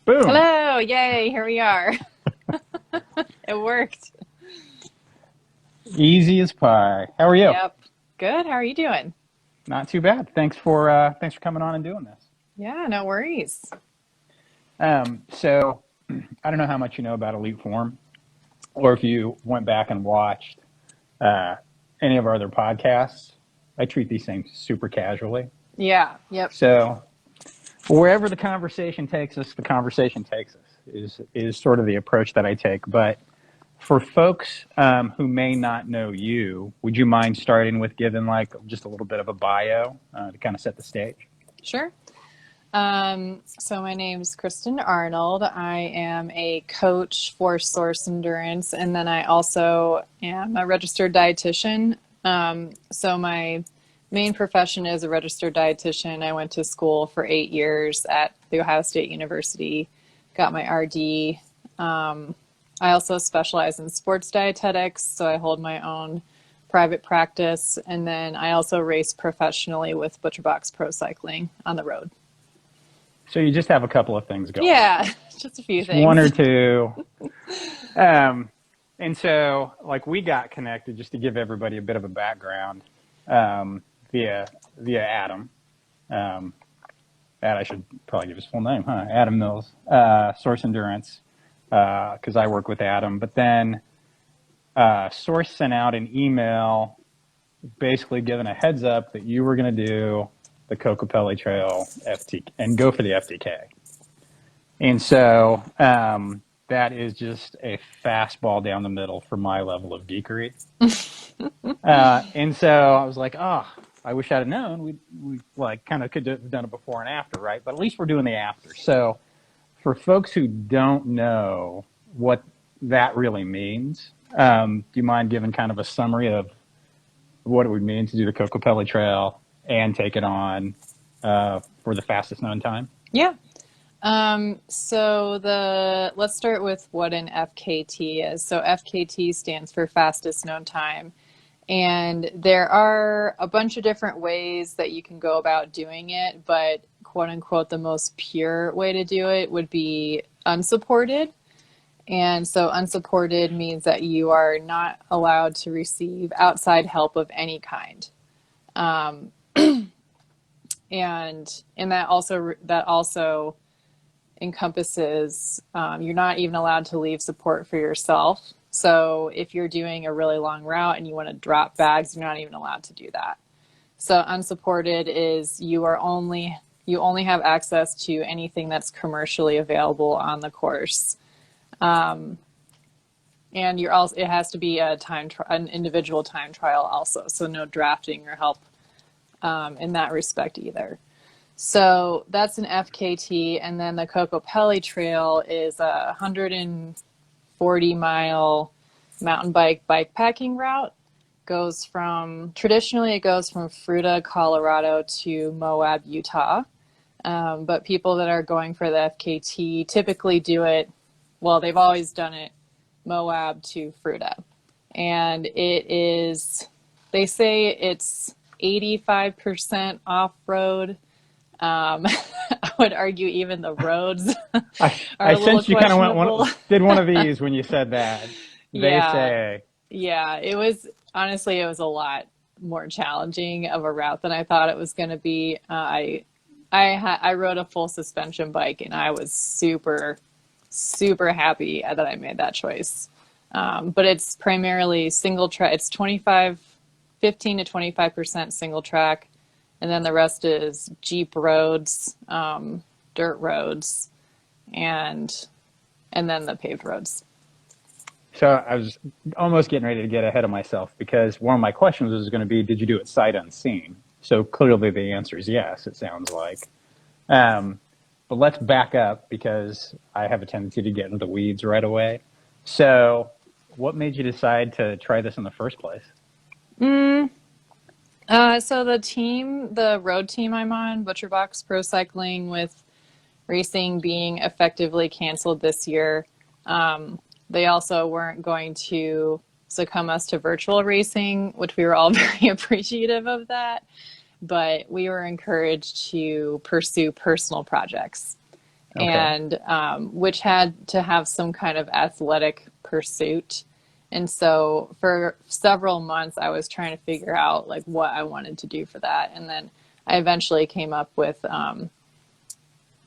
Boom. Hello, yay, here we are. It worked. Easy as pie. How are you? Yep. Good. How are you doing? Not too bad. Thanks for coming on and doing this. Yeah, no worries. So I don't know how much you know about EliteForm, or if you went back and watched uh, any of our other podcasts. I treat these things super casually. Yeah, yep. So wherever the conversation takes us, the conversation takes us is sort of the approach that I take. But for folks who may not know you, would you mind starting with giving like just a little bit of a bio to kind of set the stage? Sure. So my name's Kristen Arnold. I am a coach for Source Endurance, and then I also am a registered dietitian. So my main profession is a registered dietitian. I went to school for 8 years at The Ohio State University, got my RD. I also specialize in sports dietetics, so I hold my own private practice, and then I also race professionally with ButcherBox Pro Cycling on the road. So you just have a couple of things going on. Yeah, just a few Just one or things. two. Um, and so, like, we got connected just to give everybody a bit of a background via Adam. Um, I should probably give his full name, huh? Adam Mills, Source Endurance, because I work with Adam. But then Source sent out an email basically giving a heads up that you were going to do the Cocopelli Trail FT and go for the FTK. And so that is just a fastball down the middle for my level of geekery. And so I was like, oh, I wish I'd have known. We like kind of could have done it before and after, right? But at least we're doing the after. So for folks who don't know what that really means, do you mind giving kind of a summary of what it would mean to do the Cocopelli Trail and take it on for the fastest known time? Yeah. Let's start with what an FKT is. So FKT stands for fastest known time. And there are a bunch of different ways that you can go about doing it, but quote unquote, the most pure way to do it would be unsupported. And so unsupported means that you are not allowed to receive outside help of any kind. And that also encompasses you're not even allowed to leave support for yourself. So if you're doing a really long route and you want to drop bags, you're not even allowed to do that. So unsupported is you only have access to anything that's commercially available on the course. And it has to be an individual time trial also. So no drafting or help in that respect either. So that's an FKT. And then the Cocopelli Trail is a 140-mile mountain bikepacking route. Traditionally it goes from Fruita, Colorado to Moab, Utah. But people that are going for the FKT typically do it, well, they've always done it Moab to Fruita. And they say it's 85% off-road. I would argue even the roads are I a little sensed you kind of did one of questionable. these when you said that. They Yeah, say, yeah. It was a lot more challenging of a route than I thought it was going to be. I rode a full suspension bike and I was super, super happy that I made that choice. But it's primarily single track. It's 15 to 25% single track. And then the rest is Jeep roads, dirt roads, and then the paved roads. so I was almost getting ready to get ahead of myself because one of my questions was going to be, did you do it sight unseen? So clearly the answer is yes, it sounds like. But let's back up because I have a tendency to get into the weeds right away. So what made you decide to try this in the first place? So the road team I'm on, ButcherBox Pro Cycling, with racing being effectively canceled this year, they also weren't going to succumb us to virtual racing, which we were all very appreciative of that. But we were encouraged to pursue personal projects. Okay. and which had to have some kind of athletic pursuit. And so for several months, I was trying to figure out like what I wanted to do for that. And then I eventually came up with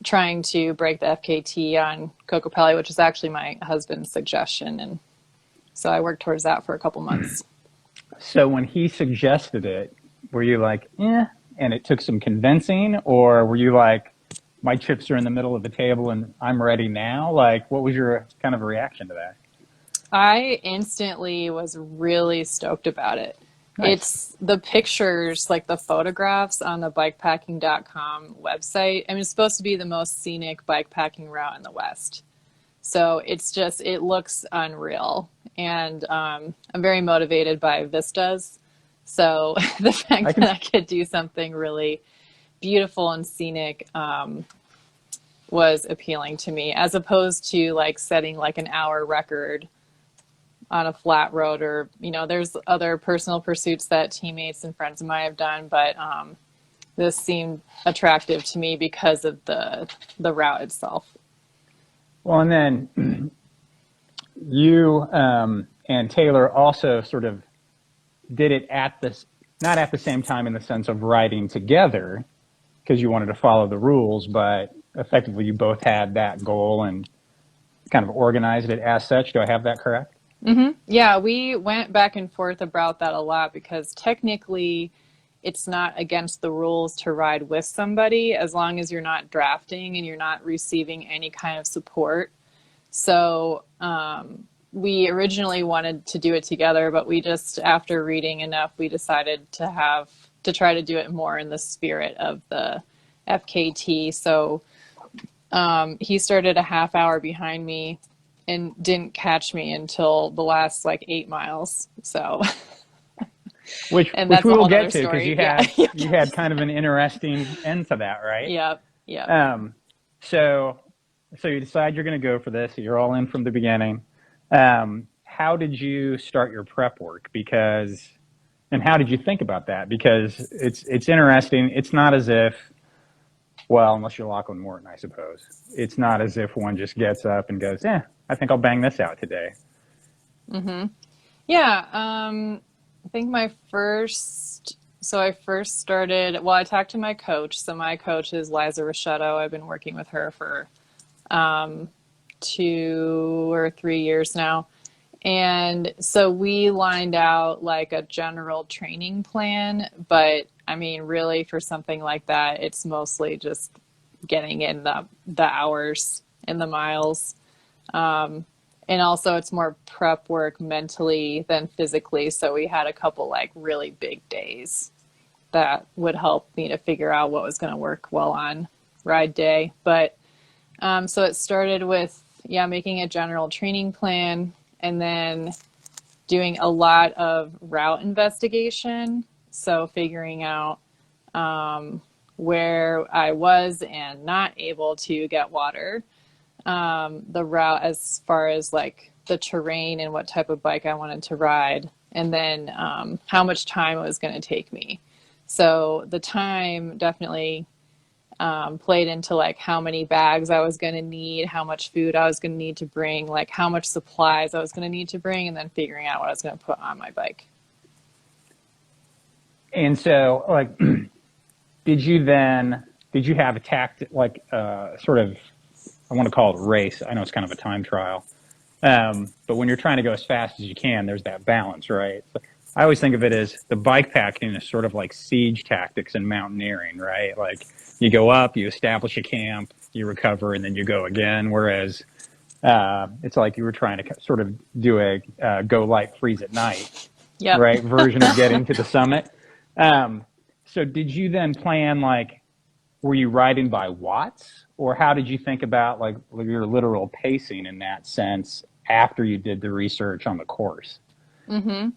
trying to break the FKT on Cocopelli, which is actually my husband's suggestion. And so I worked towards that for a couple months. So when he suggested it, were you like, and it took some convincing, or were you like, my chips are in the middle of the table and I'm ready now? Like, what was your kind of reaction to that? I instantly was really stoked about it. Nice. It's the pictures, like the photographs on the bikepacking.com website. I mean, it's supposed to be the most scenic bikepacking route in the West. So it's just, it looks unreal. And I'm very motivated by vistas. So the fact that I could do something really beautiful and scenic was appealing to me, as opposed to like setting like an hour record on a flat road, or, you know, there's other personal pursuits that teammates and friends of mine have done, but this seemed attractive to me because of the route itself. Well, and then you and Taylor also sort of did it not at the same time in the sense of riding together, because you wanted to follow the rules, but effectively you both had that goal and kind of organized it as such. Do I have that correct? Mm-hmm. Yeah, we went back and forth about that a lot, because technically it's not against the rules to ride with somebody as long as you're not drafting and you're not receiving any kind of support. So we originally wanted to do it together, but we just, after reading enough, we decided to try to do it more in the spirit of the FKT. So he started a half hour behind me and didn't catch me until the last like 8 miles. So, which that's we a will whole get nother to, because story. you had kind of an interesting end to that, right? Yep. Yep. So you decide you're going to go for this. You're all in from the beginning. How did you start your prep work? And how did you think about that? Because it's interesting. It's not as if, well, unless you're Lachlan Morton, I suppose. It's not as if one just gets up and goes, I think I'll bang this out today. Mm-hmm. Yeah. I think I first started, well, I talked to my coach. So my coach is Liza Ricciotto. I've been working with her for 2 or 3 years now. And so we lined out like a general training plan, but I mean, really for something like that, it's mostly just getting in the hours and the miles. And also it's more prep work mentally than physically. So we had a couple like really big days that would help me to figure out what was going to work well on ride day. But so it started with, making a general training plan, and then doing a lot of route investigation. So figuring out where I was and not able to get water, the route as far as like the terrain and what type of bike I wanted to ride, and then how much time it was going to take me. So the time definitely played into like how many bags I was going to need, how much food I was going to need to bring, like how much supplies I was going to need to bring, and then figuring out what I was going to put on my bike. And so, like, did you have a tactic, like sort of, I want to call it a race. I know it's kind of a time trial. But when you're trying to go as fast as you can, there's that balance, right? So I always think of it as the bike packing is sort of like siege tactics in mountaineering, right? Like you go up, you establish a camp, you recover, and then you go again. Whereas it's like you were trying to sort of do a go light, freeze at night, right? Version of getting to the summit. So did you then plan, like, were you riding by watts, or how did you think about like your literal pacing in that sense after you did the research on the course? Mm-hmm.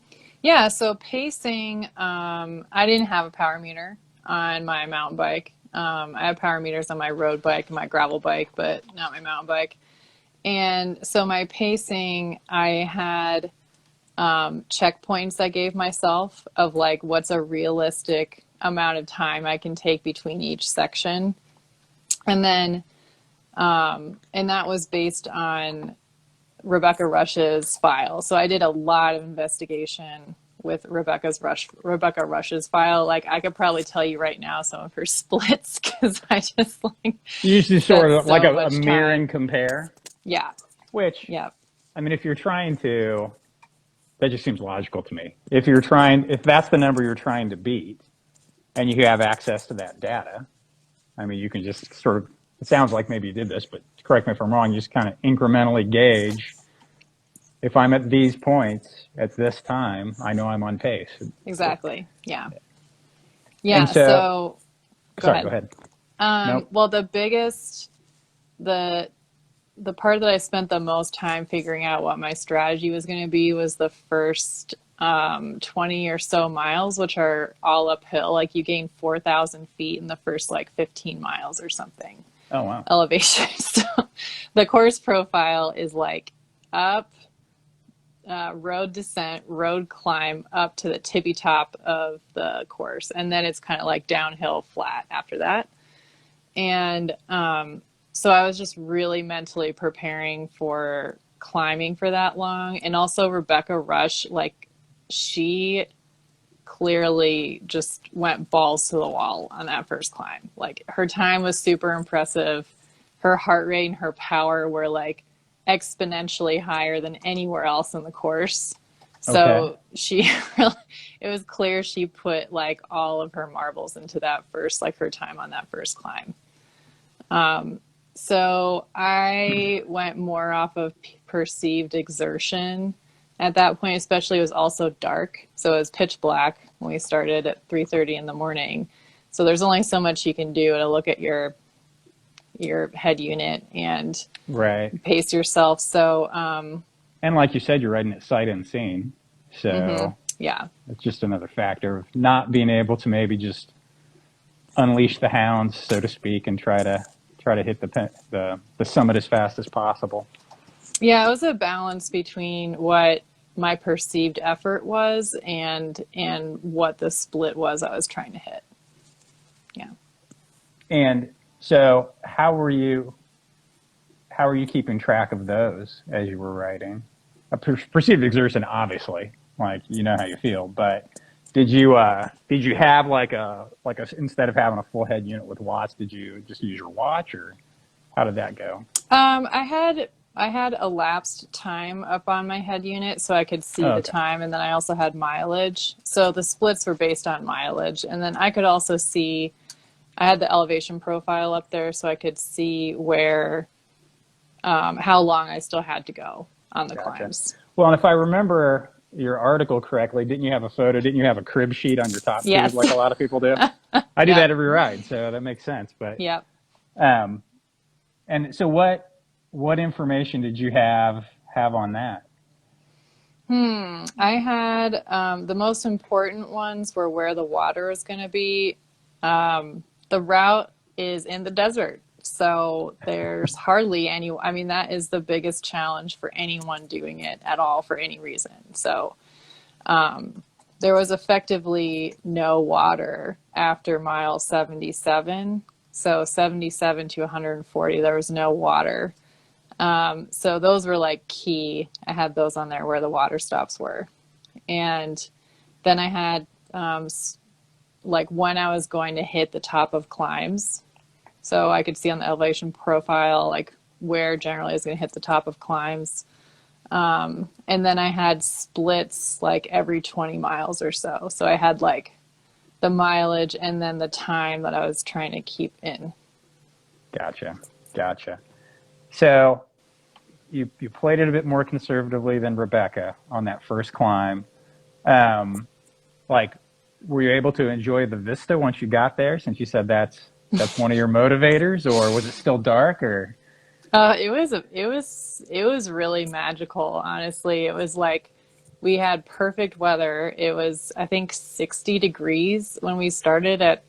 Yeah, so pacing, I didn't have a power meter on my mountain bike. I have power meters on my road bike and my gravel bike, but not my mountain bike. And so my pacing, I had checkpoints I gave myself of like what's a realistic amount of time I can take between each section. And then And that was based on Rebecca Rush's file. So I did a lot of investigation with Rebecca Rush's file. Like I could probably tell you right now some of her splits because I just like You used to sort spent of like so a much mirror and time. compare, Yeah. which, Yeah. I mean, if you're trying to, that just seems logical to me. If that's the number you're trying to beat and you have access to that data, I mean, you can just sort of, it sounds like maybe you did this, but correct me if I'm wrong, you just kind of incrementally gauge if I'm at these points at this time, I know I'm on pace. Exactly. Yeah. And Yeah. so, So go sorry, go ahead. ahead. Nope. Well, the the part that I spent the most time figuring out what my strategy was going to be was the first 20 or so miles, which are all uphill. Like you gain 4,000 feet in the first like 15 miles or something Oh, wow. elevation. So the course profile is like up, road descent, road climb up to the tippy top of the course. And then it's kind of like downhill flat after that. And so I was just really mentally preparing for climbing for that long. And also Rebecca Rush, like she clearly just went balls to the wall on that first climb. Like her time was super impressive. Her heart rate and her power were like exponentially higher than anywhere else in the course. Okay. So she really, it was clear she put like all of her marbles into that first, like her time on that first climb. So I went more off of perceived exertion at that point, especially it was also dark. So it was pitch black when we started at 3:30 in the morning. So there's only so much you can do to look at your head unit and Right. pace yourself. So And like you said, you're riding it sight unseen. So yeah, it's just another factor of not being able to maybe just unleash the hounds, so to speak, and try to hit the summit as fast as possible. yeah, it was a balance between what my perceived effort was and what the split was I was trying to hit. Yeah. And so, how were you keeping track of those as you were writing? A perceived exertion, obviously, like you know how you feel, but did you have like a instead of having a full head unit with watts, did you just use your watch, or how did that go? I had elapsed time up on my head unit so I could see Oh, the okay, time, and then I also had mileage. So the splits were based on mileage, and then I could also see I had the elevation profile up there so I could see where how long I still had to go on the gotcha. climbs. Well, and if I remember your article correctly, didn't you have a photo? Didn't you have a crib sheet on your top tube Yes. like a lot of people do? I do that Yep. every ride, so that makes sense. But Yep. um, and so what information did you have on that? I had the most important ones were where the water is going to be. The route is in the desert. So there's hardly any, I mean, that is the biggest challenge for anyone doing it at all for any reason. So there was effectively no water after mile 77. So 77 to 140, there was no water. So those were like key. I had those on there where the water stops were. And then I had like when I was going to hit the top of climbs. So I could see on the elevation profile, like where generally is going to hit the top of climbs. And then I had splits like every 20 miles or so. So I had like the mileage and then the time that I was trying to keep in. Gotcha, gotcha. So you played it a bit more conservatively than Rebecca on that first climb. Um, like, were you able to enjoy the vista once you got there? Since you said that's one of your motivators, or was it still dark? Or It was really magical, honestly. It was like we had perfect weather. It was, I think, 60 degrees when we started at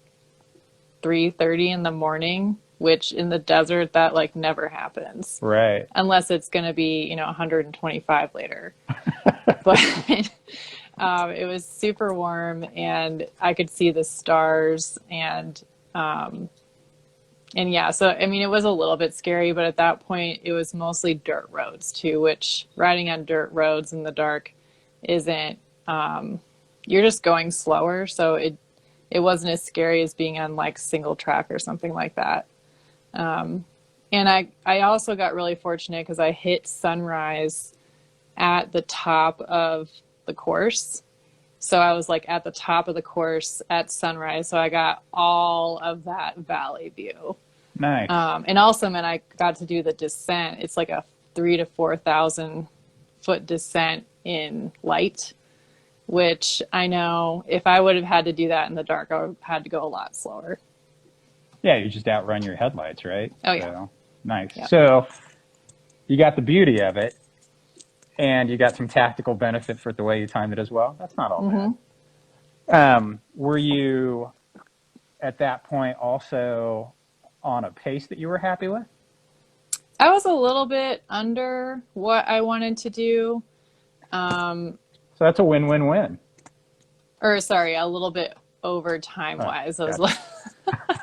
3:30 in the morning, which in the desert that like never happens right? unless it's going to be, 125 later. But it was super warm and I could see the stars and And yeah, so I mean, it was a little bit scary, but at that point, it was mostly dirt roads too, which riding on dirt roads in the dark isn't, you're just going slower. So it wasn't as scary as being on like single track or something like that. And I also got really fortunate because I hit sunrise at the top of the course. So I was like at the top of the course at sunrise. So I got all of that valley view. Nice. And also, man, I got to do the descent. It's like a 3,000 to 4,000 foot descent in light, which I know if I would have had to do that in the dark, I would have had to go a lot slower. Yeah, you just outrun your headlights, right? Oh, yeah. So, nice. Yeah. So you got the beauty of it, and you got some tactical benefit for the way you timed it as well. That's not all Mm-hmm. bad. Were you at that point also on a pace that you were happy with? I was a little bit under what I wanted to do. So that's a win-win-win. Or sorry, a little bit over time Oh, wise. I was gotcha.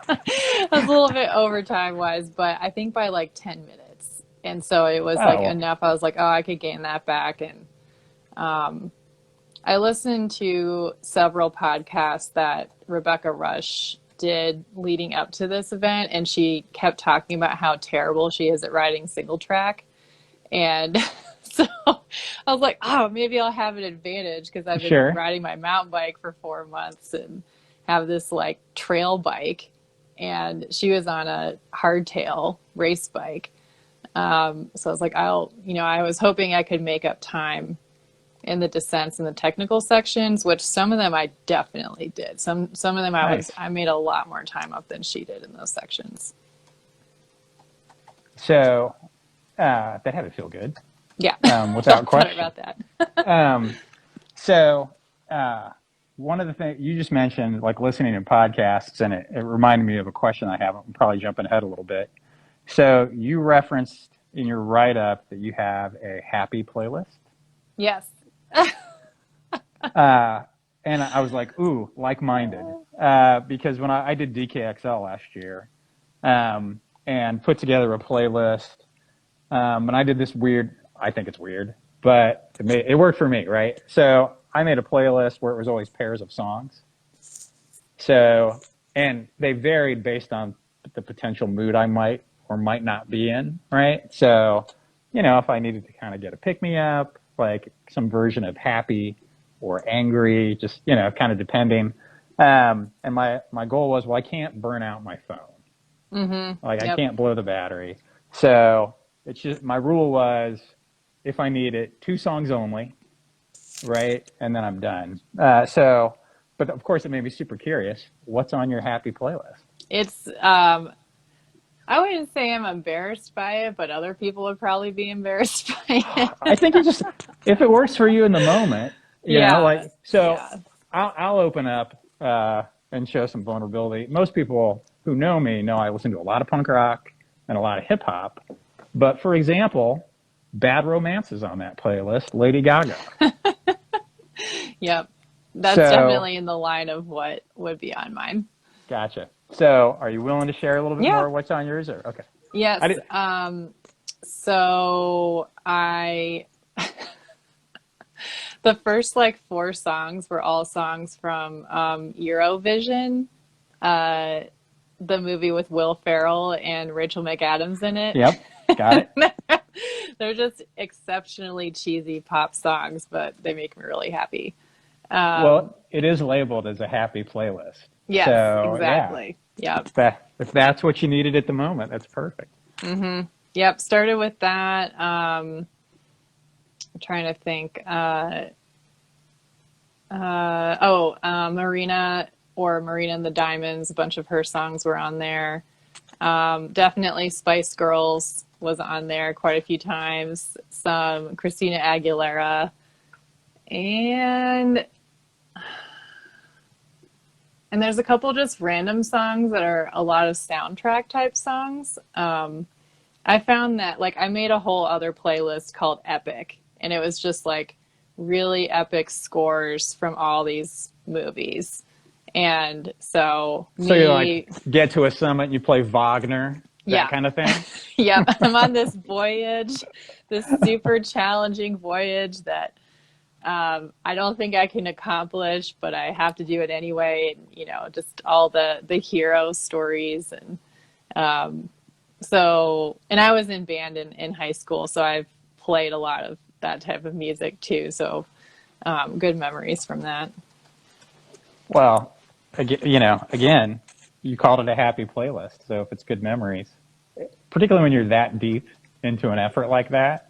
I was a little bit over time wise, but I think by like 10 minutes. And so it was like Oh, enough. I was like, oh, I could gain that back. And I listened to several podcasts that Rebecca Rush did leading up to this event, and she kept talking about how terrible she is at riding single track. And so I was like, oh, maybe I'll have an advantage because I've been sure. riding my mountain bike for 4 months and have this like trail bike. And she was on a hardtail race bike. So I was like, I was hoping I could make up time in the descents and the technical sections, which some of them I definitely did. Some of them Nice. I made a lot more time up than she did in those sections. So that had to feel good, Yeah. without Felt better question. about that. Um, so one of the things you just mentioned, like listening to podcasts, and it reminded me of a question I have. I'm probably jumping ahead a little bit. So you referenced in your write-up that you have a happy playlist. Yes. And I was like, ooh, like-minded. Because when I did DKXL last year, and put together a playlist, and I did this weird, I think it's weird, but it worked for me, right? So I made a playlist where it was always pairs of songs. So, and they varied based on the potential mood I might or might not be in, right? So, if I needed to kind of get a pick-me-up, like some version of happy or angry, just, kind of depending. And my goal was, well, I can't burn out my phone. Mm-hmm. Like I Yep. can't blow the battery. So it's just, my rule was, if I need it, 2 songs only, right? And then I'm done. But of course it made me super curious. What's on your happy playlist? It's I wouldn't say I'm embarrassed by it, but other people would probably be embarrassed by it. I think if it works for you in the moment, Yeah. so Yeah. I'll open up, and show some vulnerability. Most people who know me know I listen to a lot of punk rock and a lot of hip hop. But for example, Bad Romance is on that playlist, Lady Gaga. Yep. That's So, definitely in the line of what would be on mine. gotcha. So, are you willing to share a little bit Yeah. more what's on yours? Or okay, I Yes. did. So the first like 4 songs were all songs from Eurovision, uh, the movie with Will Ferrell and Rachel McAdams in it. Yep, got it. They're just exceptionally cheesy pop songs, but they make me really happy. Um, Well, it is labeled as a happy playlist. yes, So, yeah, exactly. Yep. if that's what you needed at the moment, that's perfect. Yep. Started with that. I'm trying to think. Marina and the Diamonds. A bunch of her songs were on there. Definitely Spice Girls was on there quite a few times. Some Christina Aguilera, and there's a couple just random songs that are a lot of soundtrack type songs. I found that like I made a whole other playlist called Epic, and it was just like really epic scores from all these movies. And so So you me, get to a summit, and you play Wagner, that yeah, kind of thing. yep, I'm on this voyage, this super challenging voyage that I don't think I can accomplish, but I have to do it anyway. And, just all the hero stories. And and I was in band in high school, so I've played a lot of that type of music too. So good memories from that. Well, again, you called it a happy playlist. So if it's good memories, particularly when you're that deep into an effort like that,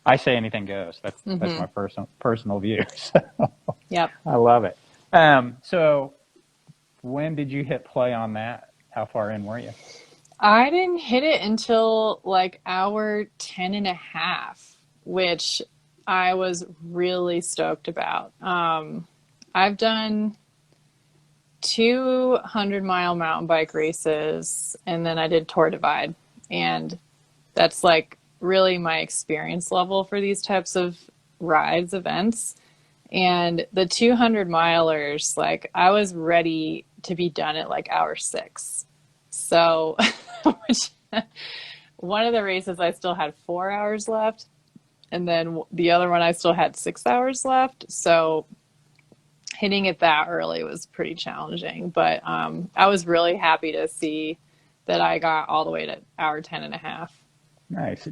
I say anything goes. That's Hmm. my personal view. So Yep. I love it. So when did you hit play on that? How far in were you? I didn't hit it until like hour 10 and a half, which I was really stoked about. I've done 200-mile mountain bike races, and then I did Tour Divide. And that's like really my experience level for these types of rides, events. And the 200 milers, like I was ready to be done at like hour 6. So, which one of the races I still had 4 hours left, and then the other one I still had 6 hours left. So hitting it that early was pretty challenging, but I was really happy to see that I got all the way to hour 10 and a half. Nice.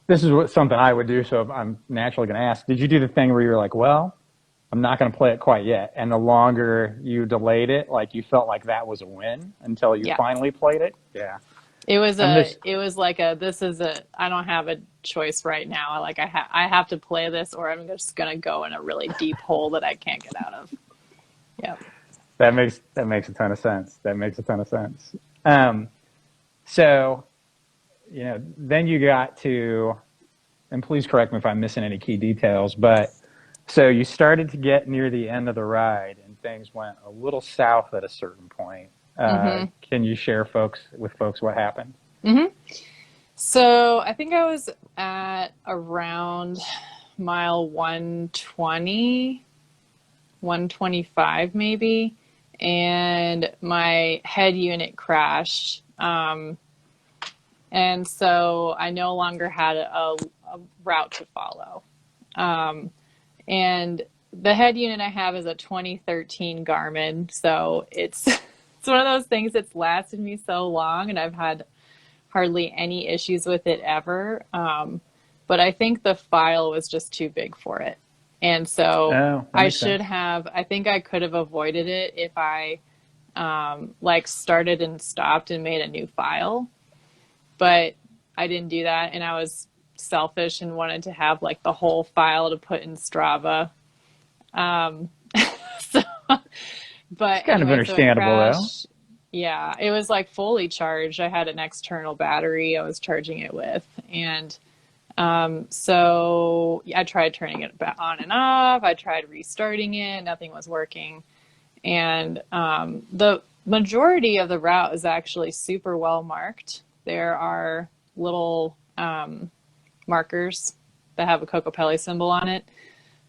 This is something I would do, so I'm naturally going to ask. Did you do the thing where you're like, well, I'm not going to play it quite yet, and the longer you delayed it, like you felt like that was a win until you Yeah. finally played it? Yeah. I'm It just was like I don't have a choice right now. Like I have to play this or I'm just going to go in a really deep hole that I can't get out of. Yeah. that makes a ton of sense. That makes a ton of sense. Um, so then you got to, and please correct me if I'm missing any key details, but so you started to get near the end of the ride and things went a little south at a certain point. Mhm. Can you share with folks what happened? Mhm. So, I think I was at around mile 120, 125 maybe, and my head unit crashed. And so I no longer had a route to follow. Um, and the head unit I have is a 2013 Garmin, so it's it's one of those things that's lasted me so long, and I've had hardly any issues with it ever. But I think the file was just too big for it, and so Oh, that makes sense. I think I could have avoided it if I like started and stopped and made a new file, but I didn't do that, and I was selfish and wanted to have like the whole file to put in Strava. Um, so, It's but kind of anyway, so it understandable though. crashed. Yeah, it was like fully charged. I had an external battery I was charging it with. And so I tried turning it back on and off. I tried restarting it. Nothing was working. And the majority of the route is actually super well marked. There are little markers that have a Cocopelli symbol on it.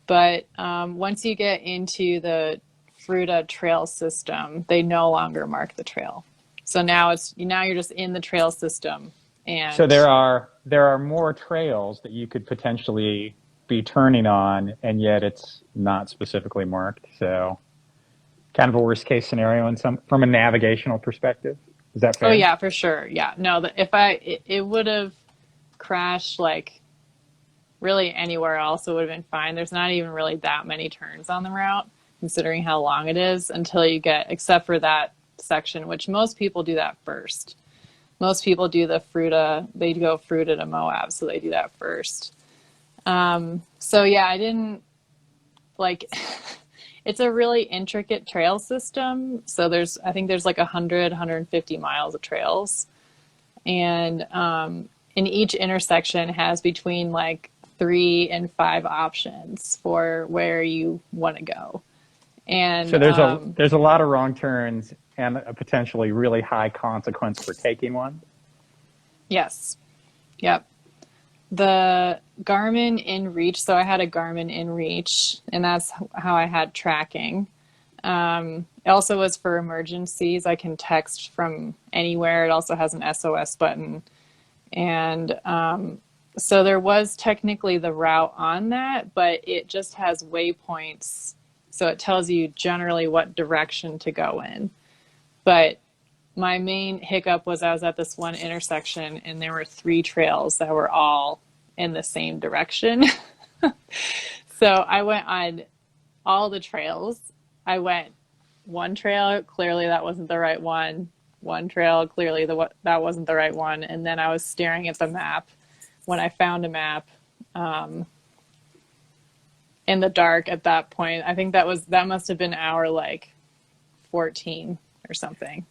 But once you get into the Fruta trail system, they no longer mark the trail. So now you're just in the trail system, So and there are more trails that you could potentially be turning on, and yet it's not specifically marked. So kind of a worst case scenario in some from a navigational perspective. Is that oh fair? yeah, for sure, yeah. No, if it would have crashed like really anywhere else, it would have been fine. There's not even really that many turns on the route, considering how long it is until you get, except for that section, which most people do that first. Most people do they go Fruta to Moab, so they do that first. So yeah, I didn't like, it's a really intricate trail system. So I think there's like 100, 150 miles of trails. And in each intersection has between like 3 and 5 options for where you want to go. And So there's a lot of wrong turns and a potentially really high consequence for taking one. yes, yep. The Garmin InReach, so I had a Garmin InReach, and that's how I had tracking. It also was for emergencies. I can text from anywhere. It also has an SOS button. And so there was technically the route on that, but it just has waypoints. So it tells you generally what direction to go in. But my main hiccup was I was at this one intersection and there were 3 trails that were all in the same direction. So I went on all the trails. I went one trail, clearly that wasn't the right one. One trail, clearly that wasn't the right one. And then I was staring at the map when I found a map in the dark at that point. I think that must have been hour like 14 or something.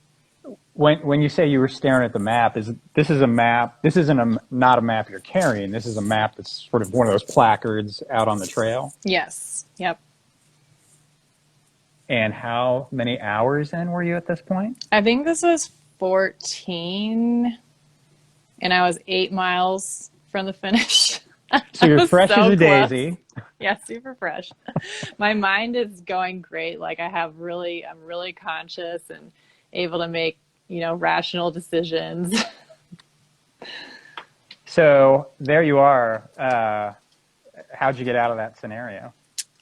When you say you were staring at the map, this is a map? This isn't not a map you're carrying. This is a map that's sort of one of those placards out on the trail. Yes. Yep. And how many hours in were you at this point? I think this was 14 and I was 8 miles from the finish. So you're fresh so as a close. daisy. Yeah, super fresh. My mind is going great. Like I'm really conscious and able to make, rational decisions. So there you are. How'd you get out of that scenario?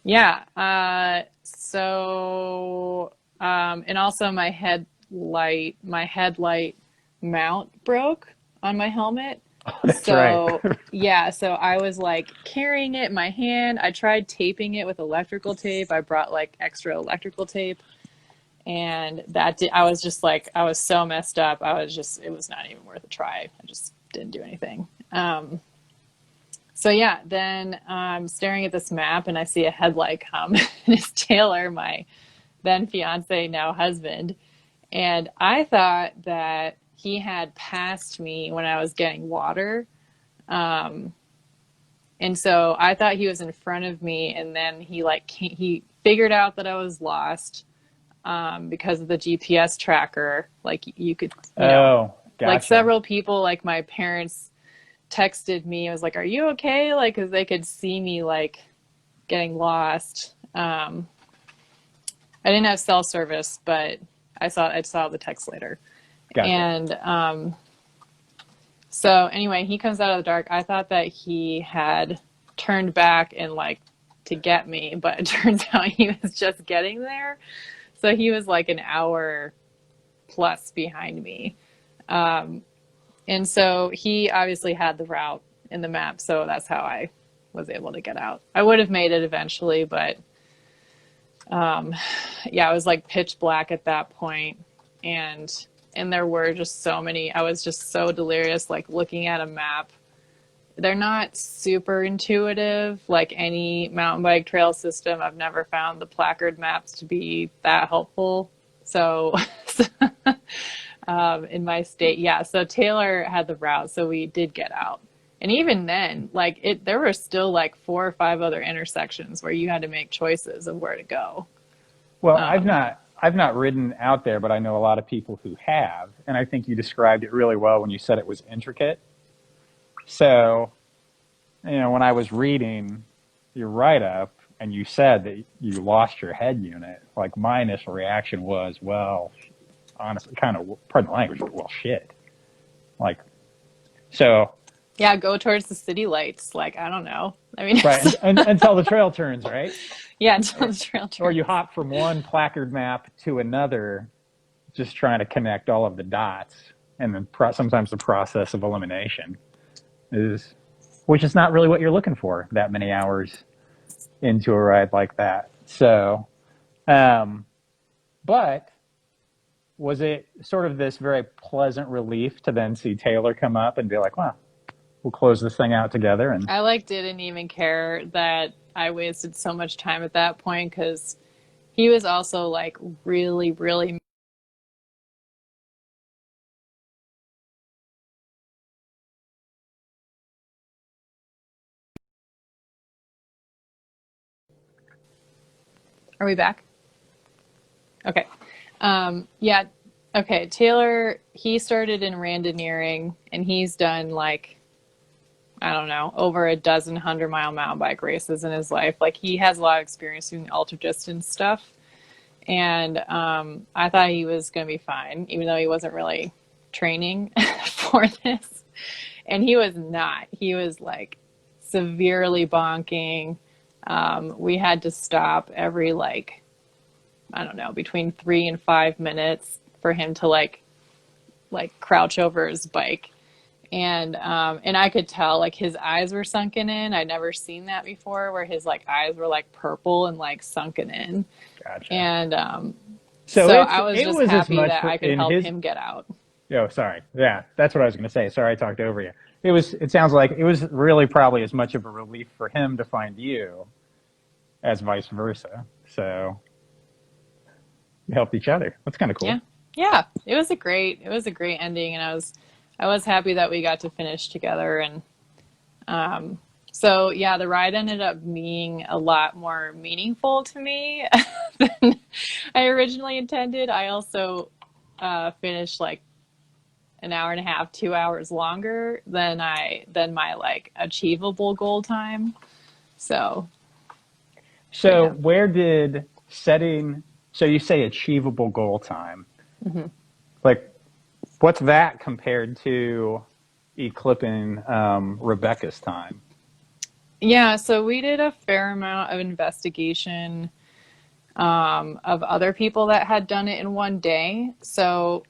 Yeah. And also my headlight mount broke on my helmet. That's So right. yeah, so I was like carrying it in my hand. I tried taping it with electrical tape. I brought like extra electrical tape, and I was just like, I was so messed up. It was not even worth a try. I just didn't do anything. So yeah, then I'm staring at this map and I see a headlight come and it's Taylor, my then fiance, now husband. And I thought that he had passed me when I was getting water. And so I thought he was in front of me, and then he figured out that I was lost because of the GPS tracker. Like you could, Oh, like gotcha. several people, like my parents texted me. I was like, "Are you okay?" Like, because they could see me like getting lost. I didn't have cell service, but I saw the text later. Gotcha. And so anyway, he comes out of the dark. I thought that he had turned back and like to get me, but it turns out he was just getting there. So he was like an hour plus behind me. And so he obviously had the route in the map, so that's how I was able to get out. I would have made it eventually, but yeah, it was like pitch black at that point, and there were just so many. I was just so delirious, like looking at a map. They're not super intuitive, like any mountain bike trail system. I've never found the placard maps to be that helpful. So in my state. Yeah. So Taylor had the route. So we did get out. And even then, there were still like 4 or 5 other intersections where you had to make choices of where to go. Well, I've not ridden out there, but I know a lot of people who have, and I think you described it really well when you said it was intricate. So, when I was reading your write-up and you said that you lost your head unit, like my initial reaction was, well, honestly, kind of, pardon the language, but well, shit. Like, so. Yeah, go towards the city lights. Like, I don't know. I mean, Right, and until the trail turns, right? yeah, until the trail turns. Or you hop from one placard map to another, just trying to connect all of the dots, and then sometimes the process of elimination which is not really what you're looking for that many hours into a ride like that. So, but was it sort of this very pleasant relief to then see Taylor come up and be like, "Wow, we'll close this thing out together"? And I didn't even care that I wasted so much time at that point, because he was also like really, really. Are we back? Okay. Yeah. Okay. Taylor, he started in randoneering and he's done like, I don't know, over a dozen 100-mile mountain bike races in his life. Like he has a lot of experience doing ultra distance stuff. And I thought he was going to be fine, even though he wasn't really training for this. And he was not. He was like severely bonking. We had to stop every like, I don't know, between 3 and 5 minutes for him to like crouch over his bike. And I could tell like his eyes were sunken in. I'd never seen that before, where his like eyes were like purple and like sunken in. Gotcha. And so I was it just was as happy much that I could in help his. him get out. Oh, sorry. Yeah, that's what I was going to say. Sorry, I talked over you. It sounds like it was really probably as much of a relief for him to find you as vice versa. So you helped each other. That's kind of cool. Yeah. Yeah. It was a great ending, and I was happy that we got to finish together. And so yeah, the ride ended up being a lot more meaningful to me than I originally intended. I also finished like an hour and a half, 2 hours longer than my like achievable goal time. So yeah. Where did setting, so you say achievable goal time, like what's that compared to eclipsing Rebecca's time? Yeah, so we did a fair amount of investigation of other people that had done it in one day. So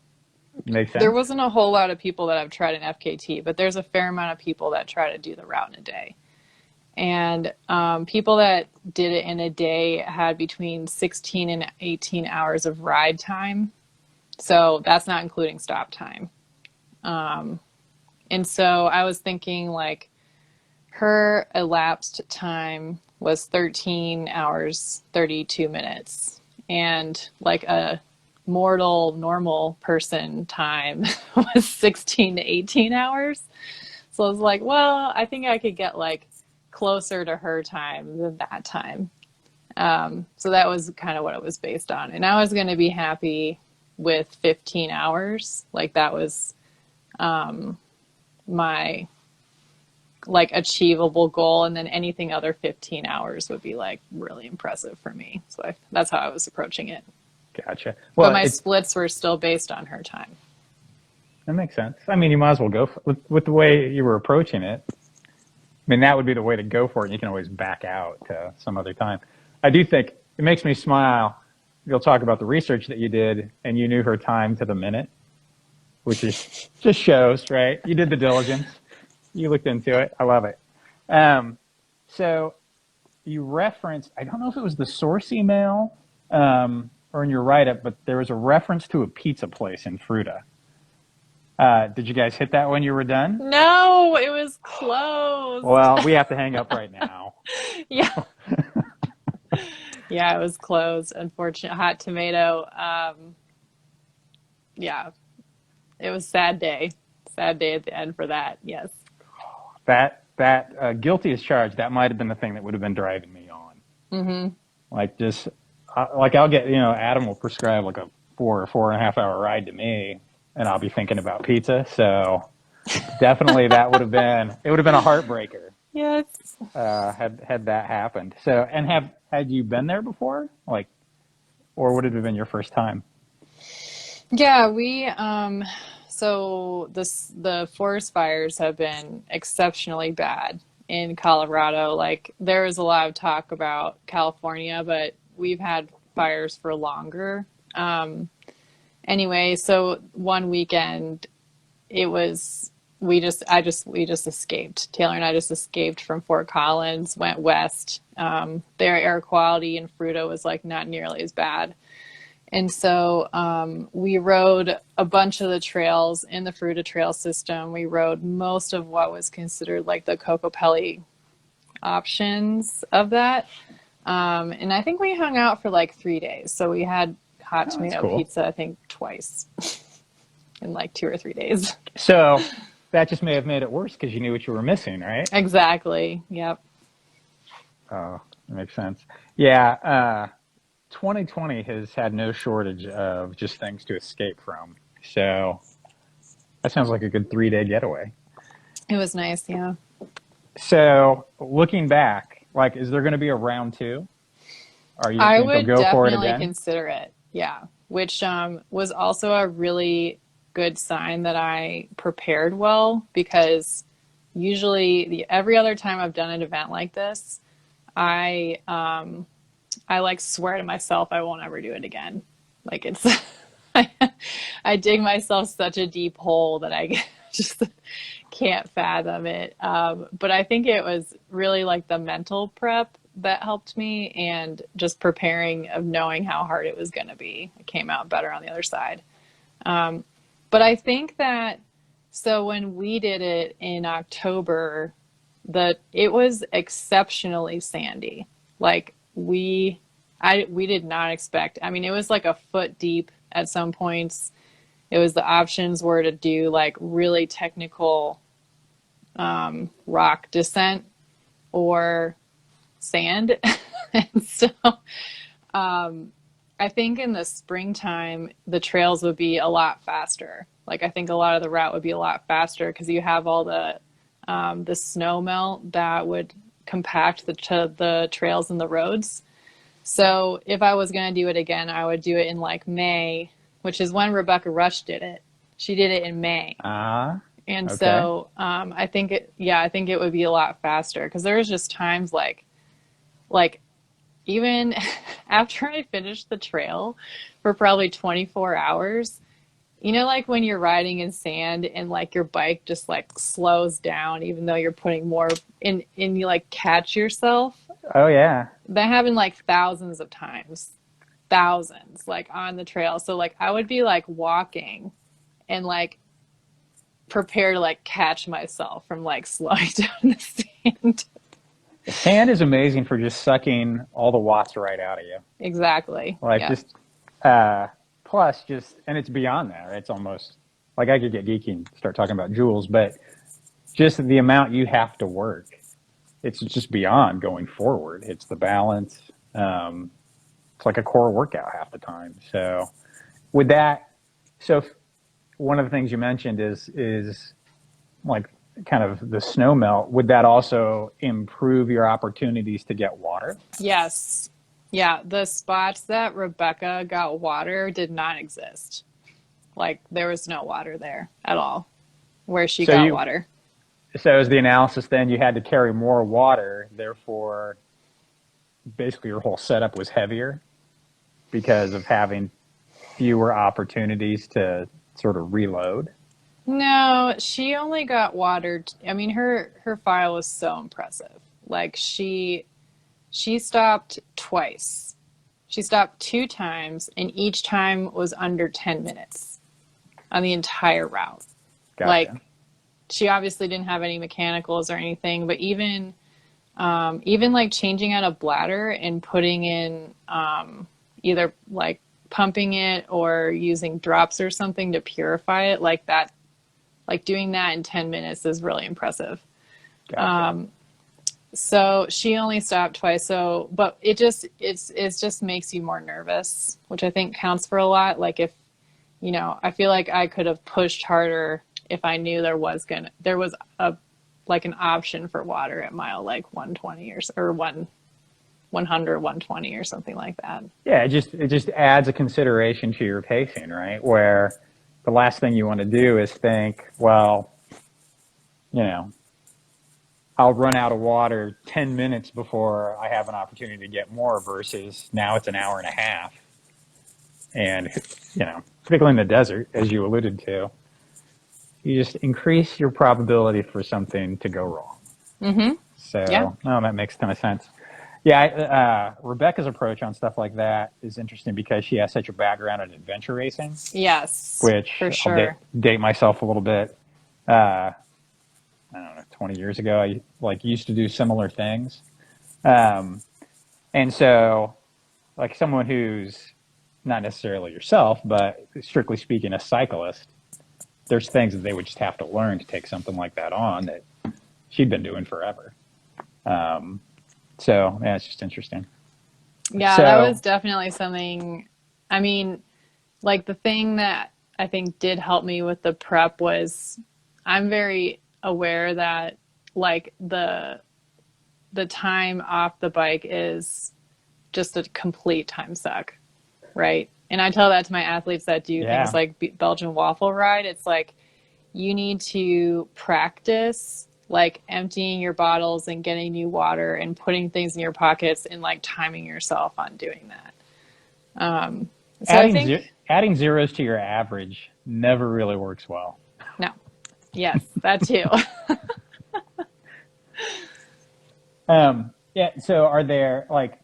Makes sense. there wasn't a whole lot of people that have tried an FKT, but there's a fair amount of people that try to do the route in a day. And people that did it in a day had between 16 and 18 hours of ride time. So that's not including stop time. And so I was thinking like her elapsed time was 13 hours, 32 minutes. And like a mortal normal person time was 16 to 18 hours. So I was like, well, I think I could get like closer to her time than that time. So that was kind of what it was based on. And I was going to be happy with 15 hours. Like that was my like achievable goal. And then anything other 15 hours would be like really impressive for me. So that's how I was approaching it. Gotcha. Well, but my splits were still based on her time. That makes sense. I mean, you might as well go with the way you were approaching it. I mean, that would be the way to go for it. You can always back out to some other time. I do think it makes me smile. You'll talk about the research that you did, and you knew her time to the minute, which is just shows, right? You did the diligence. You looked into it. I love it. So you referenced, I don't know if it was the source email or in your write-up, but there was a reference to a pizza place in Fruta. Did you guys hit that when you were done? No, it was closed. Well, we have to hang up right now. Yeah. Yeah, it was closed. Unfortunate. Hot tomato. Yeah, it was sad day. Sad day at the end for that. Yes. That guilty as charged. That might have been the thing that would have been driving me on. Mm-hmm. Like just like I'll get, Adam will prescribe like a 4.5 hour ride to me, and I'll be thinking about pizza. So definitely that would have been a heartbreaker. Yes. Had that happened. So, and had you been there before? Like, or would it have been your first time? Yeah, we so the forest fires have been exceptionally bad in Colorado. Like there is a lot of talk about California, but we've had fires for longer. Anyway, so one weekend we just escaped. Taylor and I just escaped from Fort Collins, went west. Their air quality in Fruta was like not nearly as bad. And so we rode a bunch of the trails in the Fruta trail system. We rode most of what was considered like the Cocopelli options of that. And I think we hung out for like 3 days. So we had hot tomato pizza, I think twice in like 2 or 3 days. So that just may have made it worse because you knew what you were missing, right? Exactly. Yep. Oh, that makes sense. Yeah. 2020 has had no shortage of just things to escape from. So that sounds like a good 3-day getaway. It was nice. Yeah. So looking back, like, is there going to be a round 2? Are you I think you'll would go for it definitely again? consider it. Yeah. Which was also a really good sign that I prepared well, because usually every other time I've done an event like this, I like swear to myself I won't ever do it again. Like it's I dig myself such a deep hole that I just can't fathom it. But I think it was really like the mental prep that helped me, and just preparing of knowing how hard it was going to be. It came out better on the other side. But I think that, so when we did it in October, it was exceptionally sandy. Like we did not expect. I mean, it was like a foot deep at some points. It was, the options were to do like really technical rock descent or sand. And so I think in the springtime, the trails would be a lot faster. Like I think a lot of the route would be a lot faster because you have all the snow melt that would compact the trails and the roads. So if I was going to do it again, I would do it in like May, which is when Rebecca Rush did it. She did it in May. Ah, And okay. so I think I think it would be a lot faster, because there was just times like even after I finished the trail for probably 24 hours, you know, like when you're riding in sand and like your bike just like slows down, even though you're putting more in, and you like catch yourself. Oh yeah. That happened like thousands of times, thousands, like on the trail. So like I would be like walking and like prepare to like catch myself from like slowing down in the sand. Sand is amazing for just sucking all the watts right out of you. Exactly. Like Yeah. just uh plus just and it's beyond that. It's almost like I could get geeky and start talking about joules, but just the amount you have to work. It's just beyond going forward. It's the balance. It's like a core workout half the time. So with that, so one of the things you mentioned is like kind of the snow melt. Would that also improve your opportunities to get water? Yes. Yeah. The spots that Rebecca got water did not exist. Like there was no water there at all where she So got you water. so as the analysis then you had to carry more water, therefore basically your whole setup was heavier because of having fewer opportunities to sort of reload. No, she only got water. I mean, her file was so impressive. Like she stopped twice. She stopped two times, and each time was under 10 minutes on the entire route. Gotcha. Like she obviously didn't have any mechanicals or anything, but even like changing out a bladder and putting in either like pumping it or using drops or something to purify it, like that, like doing that in 10 minutes is really impressive. Gotcha. So she only stopped twice. So, but it just makes you more nervous, which I think counts for a lot. Like if, you know, I feel like I could have pushed harder if I knew there was a, like an option for water at mile like 120 or 100, 120 or something like that. Yeah, it just adds a consideration to your pacing, right? Where the last thing you want to do is think, well, you know, I'll run out of water 10 minutes before I have an opportunity to get more versus now it's an hour and a half. And, you know, particularly in the desert, as you alluded to, you just increase your probability for something to go wrong. Mm-hmm. Yeah. So, no, that makes a ton of sense. Yeah, Rebecca's approach on stuff like that is interesting because she has such a background in adventure racing, Yes, which for I'll sure. date myself a little bit. I don't know, 20 years ago, I like used to do similar things. Um, and so, like someone who's not necessarily yourself, but strictly speaking, a cyclist, there's things that they would just have to learn to take something like that on that she'd been doing forever. Um, so, yeah, it's just interesting. Yeah, that was So, definitely something. I mean, like the thing that I think did help me with the prep was I'm very aware that like the time off the bike is just a complete time suck, right? And I tell that to my athletes that do things Yeah. like Belgian waffle ride. It's like you need to practice like emptying your bottles and getting new water and putting things in your pockets and like timing yourself on doing that. So I think, Adding zeros to your average never really works well. no, yes, that too. Yeah. So are there, like,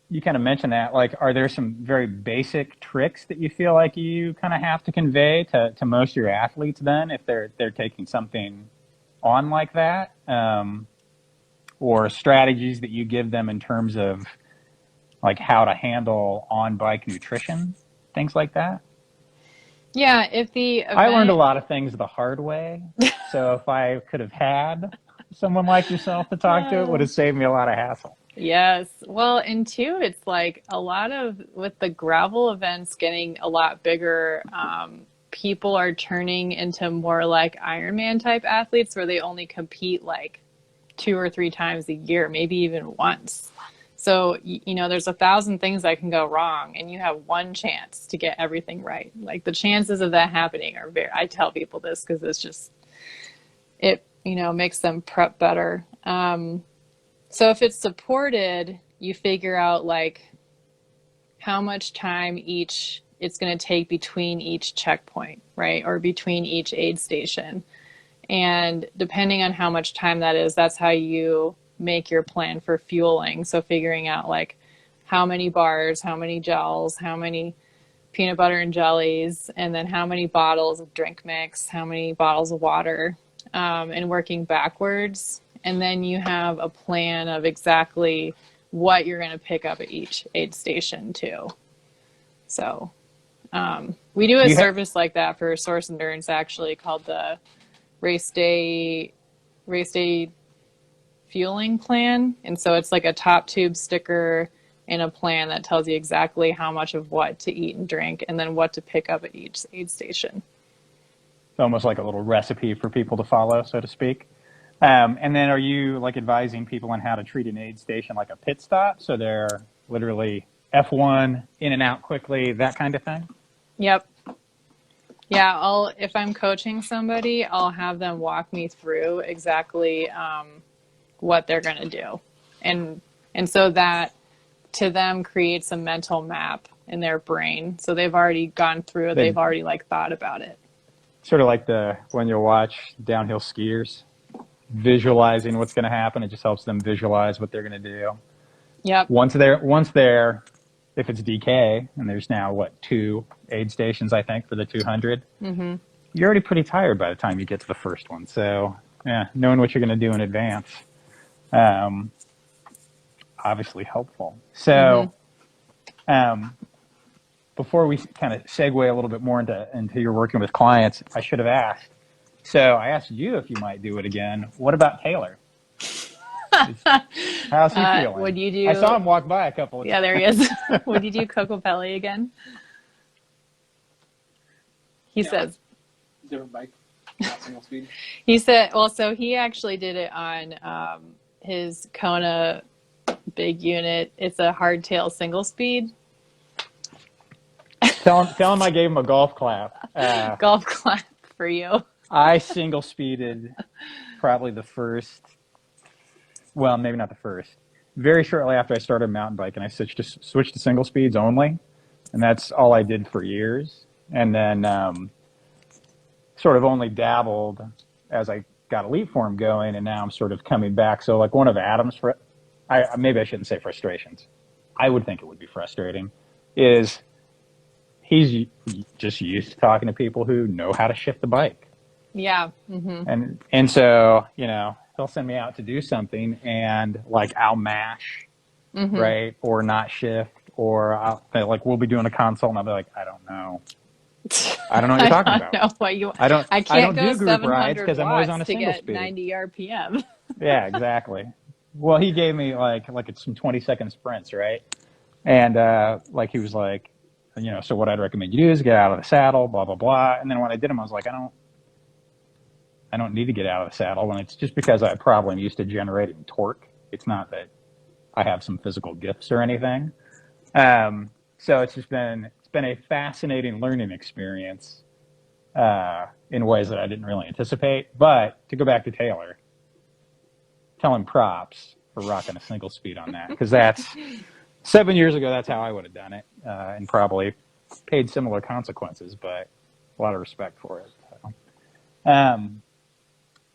you kind of mentioned that, like, are there some very basic tricks that you feel like you kind of have to convey to most of your athletes then if they're taking something on like that? Or strategies that you give them in terms of like how to handle on bike nutrition, things like that? Yeah, if the I learned a event, lot of things the hard way. So if I could have had someone like yourself to talk to, it would have saved me a lot of hassle. yes. Well, and two, it's like a lot of with the gravel events getting a lot bigger, people are turning into more like Ironman type athletes where they only compete like 2 or 3 times a year, maybe even once. So, you know, there's 1,000 things that can go wrong, and you have one chance to get everything right. Like the chances of that happening are very, I tell people this because it's just, it, you know, makes them prep better. So if it's supported, you figure out like how much time each it's going to take between each checkpoint, right? Or between each aid station. And depending on how much time that is, that's how you make your plan for fueling. So figuring out like how many bars, how many gels, how many peanut butter and jellies, and then how many bottles of drink mix, how many bottles of water, and working backwards. And then you have a plan of exactly what you're going to pick up at each aid station too. So we do a Do you have, service like that for Source Endurance actually called the race day fueling plan. And so it's like a top tube sticker and a plan that tells you exactly how much of what to eat and drink and then what to pick up at each aid station. it's almost like a little recipe for people to follow, so to speak. And then are you like advising people on how to treat an aid station like a pit stop? So they're literally F1, in and out quickly, that kind of thing? Yep. Yeah, if I'm coaching somebody, I'll have them walk me through exactly what they're going to do. And so that to them creates a mental map in their brain. So they've already gone through it. They They've already like thought about it. sort of like when you watch downhill skiers, visualizing what's going to happen. It just helps them visualize what they're going to do. Yep. Once they're, if it's DK, and there's now what, 2 aid stations, I think, for the 200, you're already pretty tired by the time you get to the first one. So yeah, knowing what you're going to do in advance, obviously helpful. So before we kind of segue a little bit more into your working with clients, I should have asked. So I asked you if you might do it again. What about Taylor? How's he feeling? Would you do? I saw him walk by a couple of times. Yeah, there he is. Would you do Cocopelli again? He says. Different bike, not single speed. He said. Well, so he actually did it on his Kona big unit. It's a hardtail single speed. Tell him I gave him a golf clap. Golf clap for you. I single speeded probably the first, well, maybe not the first, very shortly after I started mountain biking. I switched to single speeds only, and that's all I did for years. And then sort of only dabbled as I got EliteForm going, and now I'm sort of coming back. So like one of Adam's, maybe I shouldn't say frustrations. I would think it would be frustrating, is he's just used to talking to people who know how to shift the bike. Yeah. And so, you know, he'll send me out to do something and like I'll mash, right? Or not shift, or we'll be doing a consult and I'll be like, I don't know what you're talking about. I can't don't go do group rides 700 because I'm always on a watts to single get speed. 90 RPM. Yeah, exactly. Well, he gave me like it's some 20-second sprints, right? And he was like, you know, so what I'd recommend you do is get out of the saddle, blah blah blah. And then when I did them, I was like, I don't need to get out of the saddle, and it's just because I probably am used to generating torque. It's not that I have some physical gifts or anything. So it's been a fascinating learning experience in ways that I didn't really anticipate. But to go back to Taylor, tell him props for rocking a single speed on that, because that's 7 years ago. That's how I would have done it, and probably paid similar consequences. But a lot of respect for it. So,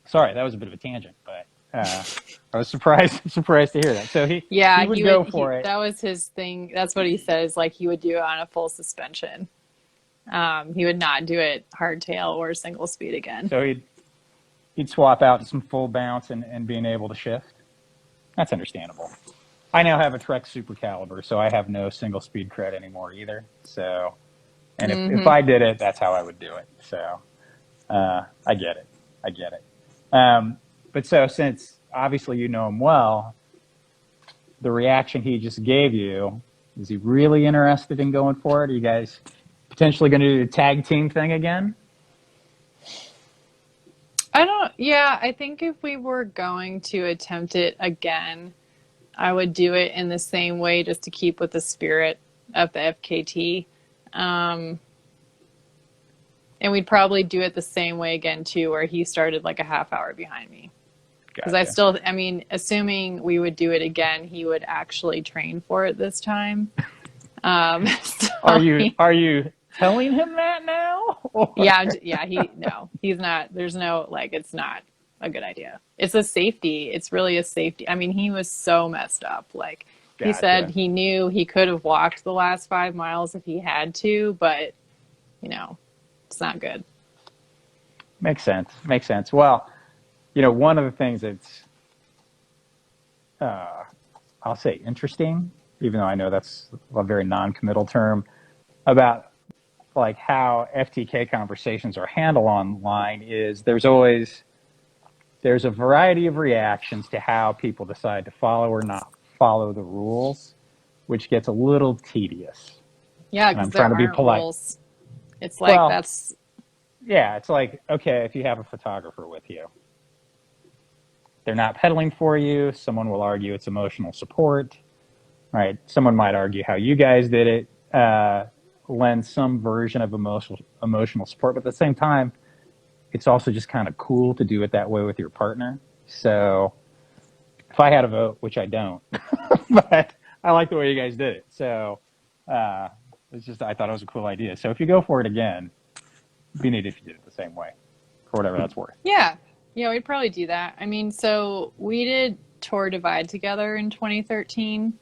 sorry, that was a bit of a tangent, but I was surprised to hear that. So he would go for it. That was his thing. That's what he says. Like he would do it on a full suspension. He would not do it hardtail or single speed again. So he'd swap out some full bounce and being able to shift. That's understandable. I now have a Trek Super Caliber, so I have no single speed cred anymore either. So, and if I did it, that's how I would do it. So I get it. But so since obviously you know him well, the reaction he just gave you, is he really interested in going for it? Are you guys potentially going to do the tag team thing again? I think if we were going to attempt it again, I would do it in the same way just to keep with the spirit of the FKT. And we'd probably do it the same way again too, where he started like a half hour behind me. Because Gotcha. Assuming we would do it again, he would actually train for it this time. So Are you telling him that now? Or? He's not, there's no, like, it's not a good idea. It's a safety. It's really a safety. I mean, he was so messed up. Like he said he knew he could have walked the last 5 miles if he had to, but it's not good. Makes sense. Well, one of the things that's, I'll say interesting, even though I know that's a very non-committal term, about like how FTK conversations are handled online is there's a variety of reactions to how people decide to follow or not follow the rules, which gets a little tedious. Yeah, because there aren't rules. It's like it's like, okay, if you have a photographer with you, they're not pedaling for you. Someone will argue it's emotional support, right? Someone might argue how you guys did it lends some version of emotional support, but at the same time, it's also just kind of cool to do it that way with your partner. So if I had a vote, which I don't, but I like the way you guys did it. So I thought it was a cool idea. So if you go for it again, it'd be neat if you did it the same way, for whatever that's worth. Yeah, we'd probably do that. I mean, so we did Tour Divide together in 2013,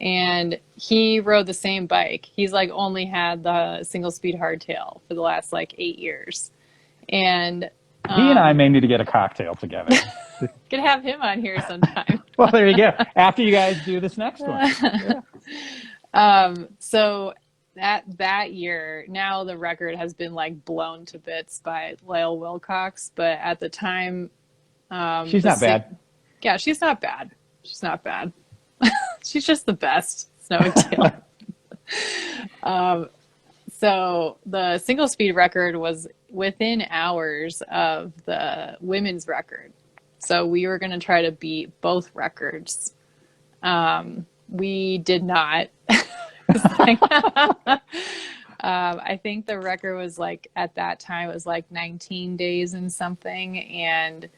and he rode the same bike. He's like only had the single speed hardtail for the last like 8 years. And he and I may need to get a cocktail together. Could have him on here sometime. Well, there you go. After you guys do this next one. Yeah. So that year, now the record has been like blown to bits by Lael Wilcox, but at the time, she's not bad. Yeah, she's not bad. She's just the best. It's no big deal. So the single speed record was within hours of the women's record. So we were going to try to beat both records. We did not. I think the record was like, at that time, it was like 19 days and something. And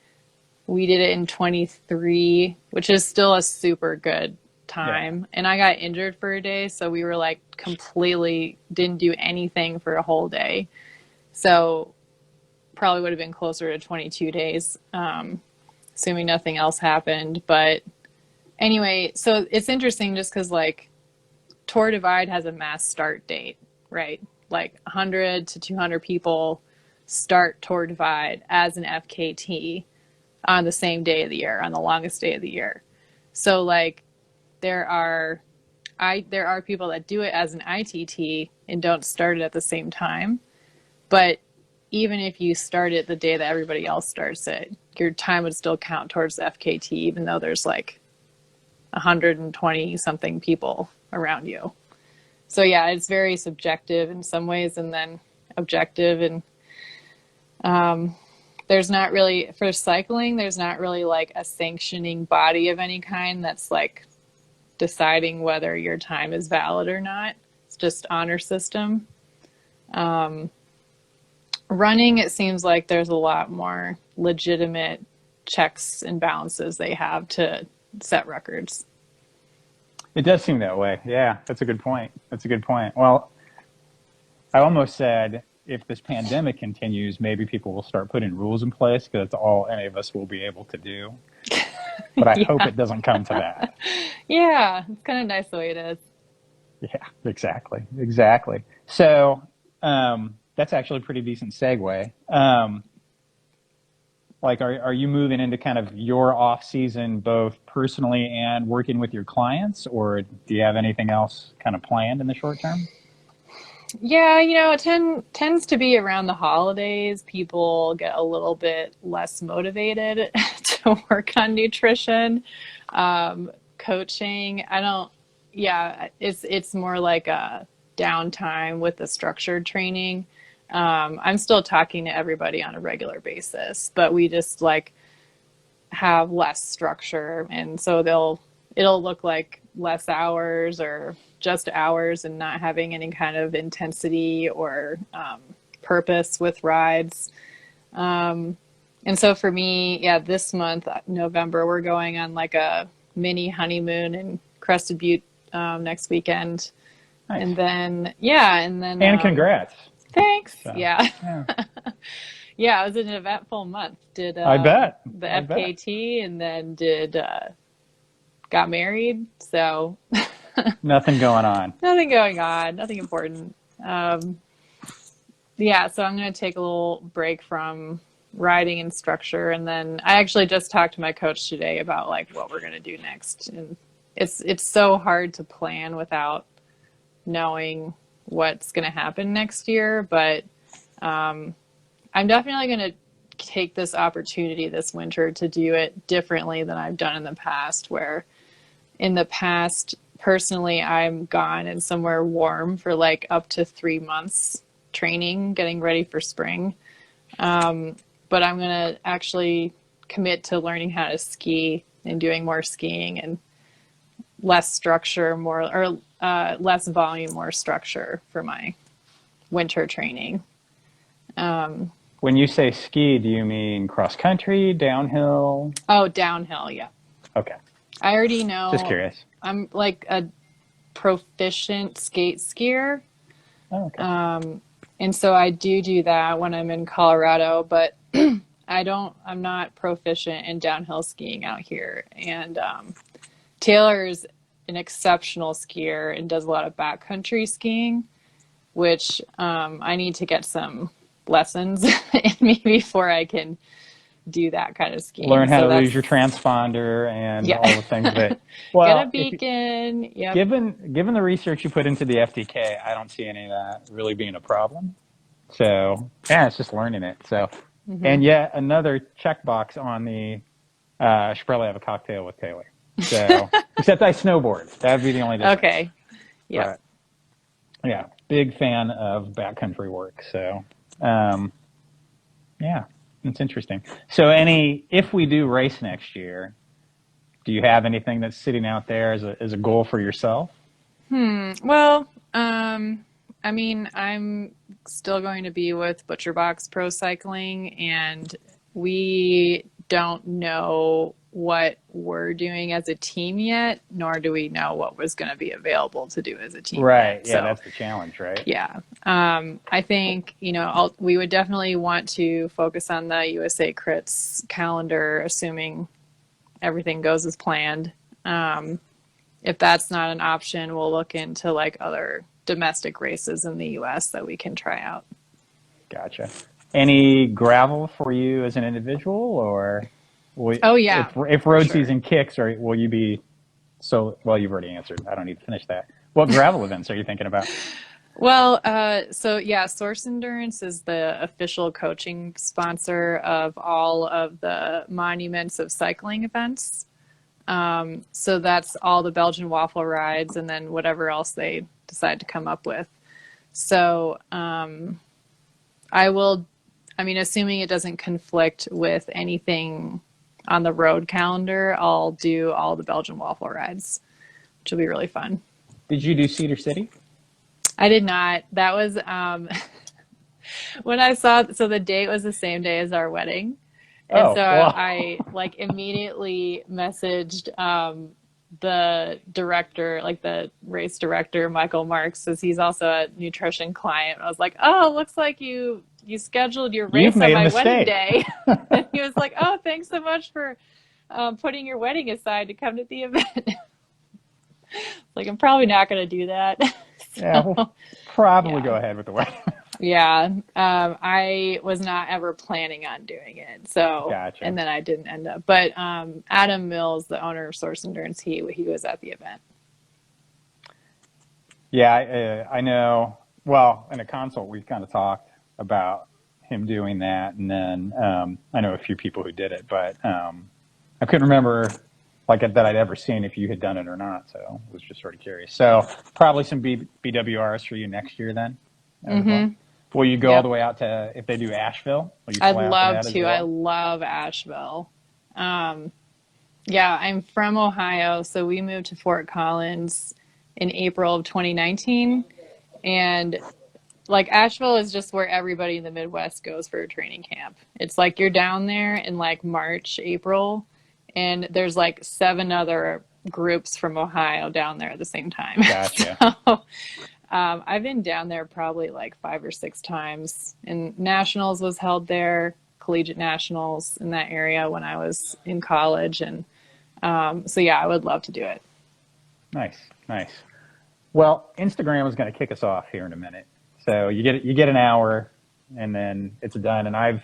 we did it in 23, which is still a super good time. Yeah. And I got injured for a day. So we were like completely didn't do anything for a whole day. So probably would have been closer to 22 days, assuming nothing else happened. But anyway, so it's interesting just because like Tour Divide has a mass start date, right? Like 100 to 200 people start Tour Divide as an FKT on the same day of the year, on the longest day of the year. So like there are people that do it as an ITT and don't start it at the same time. But even if you start it the day that everybody else starts it, your time would still count towards the FKT, even though there's like 120 something people around you. So yeah, it's very subjective in some ways and then objective. And there's not really, for cycling, there's not really like a sanctioning body of any kind that's like deciding whether your time is valid or not. It's just honor system. Running, it seems like there's a lot more legitimate checks and balances they have to set records. It does seem that way. Yeah, that's a good point. That's a good point. Well, I almost said if this pandemic continues, maybe people will start putting rules in place because that's all any of us will be able to do. But I hope it doesn't come to that. Yeah, it's kind of nice the way it is. Yeah, exactly. Exactly. So that's actually a pretty decent segue. Like, are you moving into kind of your off season, both personally and working with your clients, or do you have anything else kind of planned in the short term? Yeah, it tends to be around the holidays. People get a little bit less motivated to work on nutrition, coaching. It's more like a downtime with the structured training. I'm still talking to everybody on a regular basis, but we just like have less structure, and so it'll look like less hours or just hours and not having any kind of intensity or purpose with rides. And so for me, this month, November, we're going on like a mini honeymoon in Crested Butte next weekend. Nice. And then And congrats. thanks. So, yeah. yeah. It was an eventful month. Did I bet. the FKT and then got married. So Nothing going on. nothing going on, nothing important. So I'm going to take a little break from riding and structure. And then I actually just talked to my coach today about like what we're going to do next. And it's so hard to plan without knowing what's going to happen next year. But I'm definitely going to take this opportunity this winter to do it differently than I've done in the past, where in the past, personally, I'm gone in somewhere warm for like up to 3 months training, getting ready for spring. But I'm going to actually commit to learning how to ski and doing more skiing and less structure, less volume, more structure for my winter training. When you say ski, do you mean cross country, downhill? Oh, downhill, yeah. Okay. I already know. Just curious. I'm like a proficient skate skier. Oh, okay. And so I do that when I'm in Colorado, but I'm not proficient in downhill skiing out here. And Taylor's an exceptional skier and does a lot of backcountry skiing, which I need to get some lessons in me before I can do that kind of skiing. Learn how to use your transponder and all the things that. Well, get a beacon. Yeah. Given the research you put into the FTK, I don't see any of that really being a problem. So it's just learning it. So, and yet another checkbox on the. I should probably have a cocktail with Taylor. So except I snowboard. That'd be the only difference. Okay. Yeah. But, yeah. Big fan of backcountry work. So, it's interesting. So if we do race next year, do you have anything that's sitting out there as a goal for yourself? Well, I mean, I'm still going to be with ButcherBox Pro Cycling, and we don't know what we're doing as a team yet, nor do we know what was going to be available to do as a team. Right. Yet. Yeah, that's the challenge, right? Yeah. I think, we would definitely want to focus on the USA Crits calendar, assuming everything goes as planned. If that's not an option, we'll look into like other domestic races in the US that we can try out. Gotcha. Any gravel for you as an individual, or if road season kicks, or will you be you've already answered. I don't need to finish that. What gravel events are you thinking about? Well, Source Endurance is the official coaching sponsor of all of the Monuments of Cycling events. So that's all the Belgian waffle rides and then whatever else they decide to come up with. So assuming it doesn't conflict with anything on the road calendar, I'll do all the Belgian waffle rides. which will be really fun. Did you do Cedar City? I did not. That was when I saw, so the date was the same day as our wedding. And Oh, so wow. I like immediately messaged the director, like the race director, Michael Marks, as he's also a nutrition client. I was like, "Oh, looks like you scheduled your You've race on made a my wedding mistake. day." And he was like, "Oh, thanks so much for putting your wedding aside to come to the event." Like, I'm probably not going to do that. Yeah, we'll So, probably yeah. go ahead with the wedding. Yeah, I was not ever planning on doing it. So, Gotcha. and then I didn't end up. But Adam Mills, the owner of Source Endurance, he was at the event. Yeah, I know. Well, in a consult, we kind of talked about him doing that, and then I know a few people who did it, but I couldn't remember like that I'd ever seen if you had done it or not. So I was just sort of curious. So probably some BWRs for you next year then, as well. Will you go all Yep. the way out to, if they do Asheville? Will you I'd fly out to love that as to. I well? love Asheville. Yeah, I'm from Ohio, so we moved to Fort Collins in April of 2019, and like Asheville is just where everybody in the Midwest goes for a training camp. It's like you're down there in like March, April, and there's like 7 other groups from Ohio down there at the same time. Gotcha. So I've been down there probably like 5 or 6 times, and nationals was held there, collegiate nationals in that area when I was in college, and so yeah, I would love to do it. Nice, nice. Well, Instagram is going to kick us off here in a minute. So you get an hour, and then it's done. And I've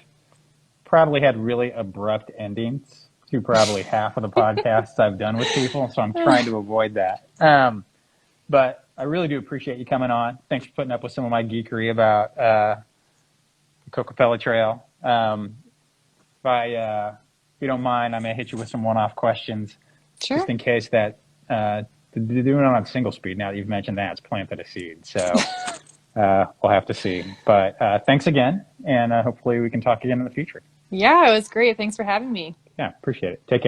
probably had really abrupt endings to probably half of the podcasts I've done with people, so I'm trying to avoid that. But I really do appreciate you coming on. Thanks for putting up with some of my geekery about the Cocopelli Trail. If you don't mind, I may hit you with some one-off questions, Sure. just in case that doing it on single speed. Now that you've mentioned that, it's planted a seed. So we'll have to see. But thanks again, and hopefully we can talk again in the future. Yeah, it was great. Thanks for having me. Yeah, appreciate it. Take care.